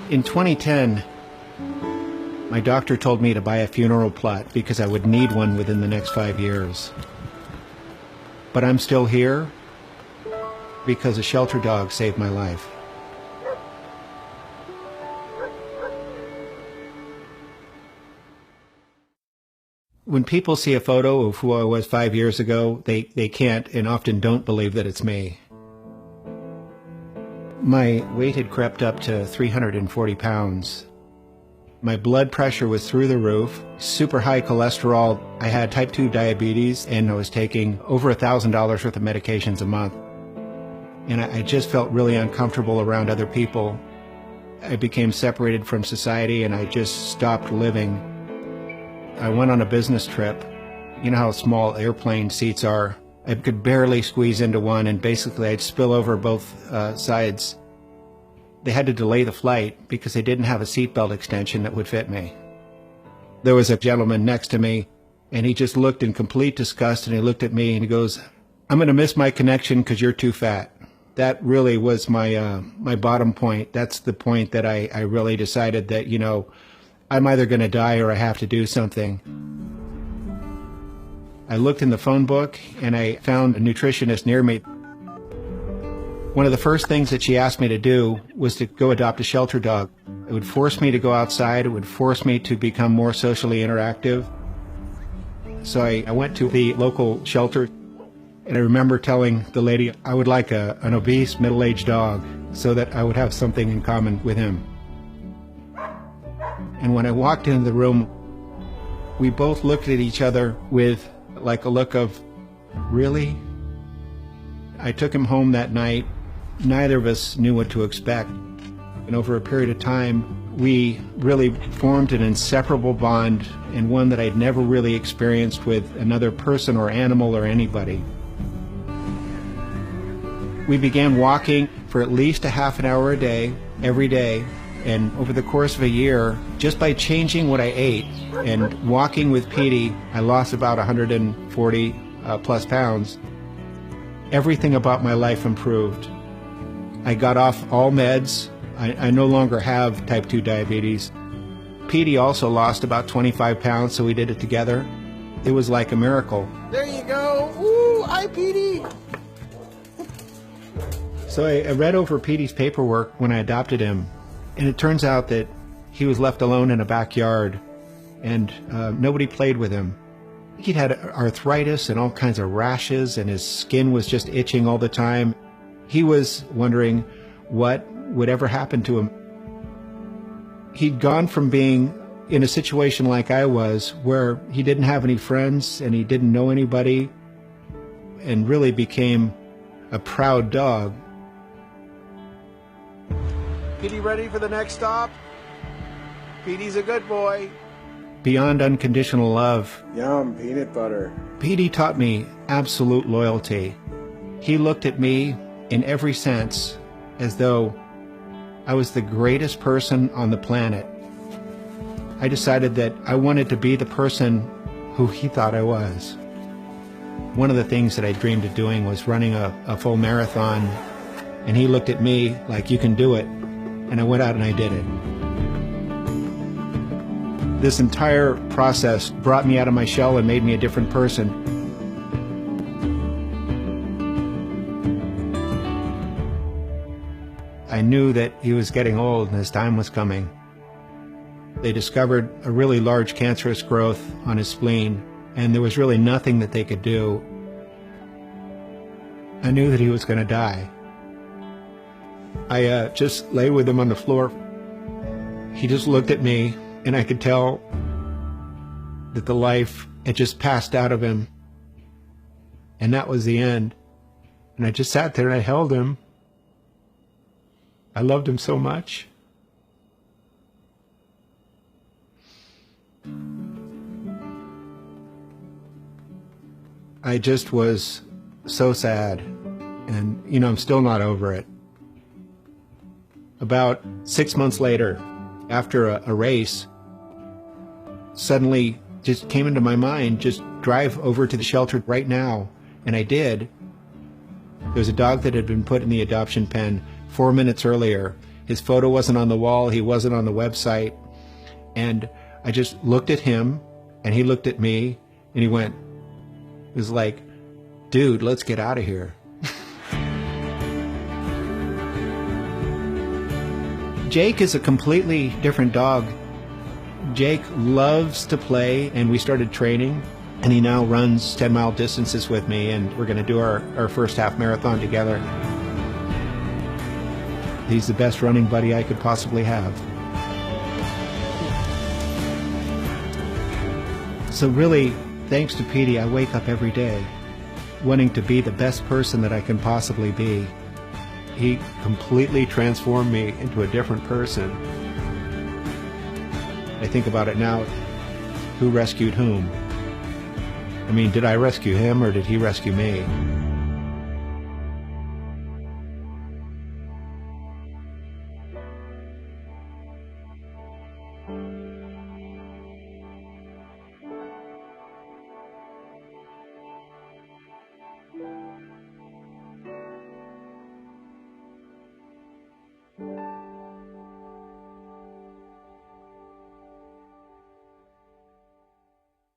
In 2010, my doctor told me to buy a funeral plot because I would need one within the next 5 years. But I'm still here because a shelter dog saved my life. When people see a photo of who I was 5 years ago, they can't and often don't believe that it's me. My weight had crept up to 340 pounds. My blood pressure was through the roof, super high cholesterol. I had type 2 diabetes, and I was taking over $1,000 worth of medications a month. And I just felt really uncomfortable around other people. I became separated from society, and I just stopped living. I went on a business trip. You know how small airplane seats are? I could barely squeeze into one, and basically I'd spill over both sides. They had to delay the flight because they didn't have a seatbelt extension that would fit me. There was a gentleman next to me, and he just looked in complete disgust, and he looked at me and he goes, "I'm going to miss my connection because you're too fat." That really was my bottom point. That's the point that I really decided that, you know, I'm either going to die or I have to do something. I looked in the phone book and I found a nutritionist near me. One of the first things that she asked me to do was to go adopt a shelter dog. It would force me to go outside. It would force me to become more socially interactive. So I went to the local shelter, and I remember telling the lady I would like an obese middle-aged dog so that I would have something in common with him. And when I walked into the room, we both looked at each other with like a look of, really? I took him home that night. Neither of us knew what to expect. And over a period of time, we really formed an inseparable bond, and one that I'd never really experienced with another person or animal or anybody. We began walking for at least a half an hour a day, every day. And over the course of a year, just by changing what I ate and walking with Petey, I lost about 140 plus pounds. Everything about my life improved. I got off all meds. I no longer have type 2 diabetes. Petey also lost about 25 pounds, so we did it together. It was like a miracle. There you go. Ooh, hi, Petey. So I read over Petey's paperwork when I adopted him. And it turns out that he was left alone in a backyard, and nobody played with him. He'd had arthritis and all kinds of rashes, and his skin was just itching all the time. He was wondering what would ever happen to him. He'd gone from being in a situation like I was, where he didn't have any friends and he didn't know anybody, and really became a proud dog. Petey ready for the next stop? Petey's a good boy. Beyond unconditional love, Yum, peanut butter. Petey taught me absolute loyalty. He looked at me in every sense as though I was the greatest person on the planet. I decided that I wanted to be the person who he thought I was. One of the things that I dreamed of doing was running a full marathon, and he looked at me like, "You can do it." And I went out and I did it. This entire process brought me out of my shell and made me a different person. I knew that he was getting old and his time was coming. They discovered a really large cancerous growth on his spleen, and there was really nothing that they could do. I knew that he was going to die. I just lay with him on the floor. He just looked at me, and I could tell that the life had just passed out of him. And that was the end. And I just sat there and I held him. I loved him so much. I just was so sad. And, you know, I'm still not over it. About 6 months later, after a race, suddenly just came into my mind, just drive over to the shelter right now. And I did. There was a dog that had been put in the adoption pen 4 minutes earlier, His photo wasn't on the wall. He wasn't on the website. And I just looked at him, and he looked at me, and he went, it was like, dude, let's get out of here. Jake is a completely different dog. Jake loves to play, and we started training, and he now runs 10-mile distances with me, and we're going to do our first half marathon together. He's the best running buddy I could possibly have. So really, thanks to Petey, I wake up every day wanting to be the best person that I can possibly be. He completely transformed me into a different person. I think about it now, who rescued whom? I mean, did I rescue him or did he rescue me?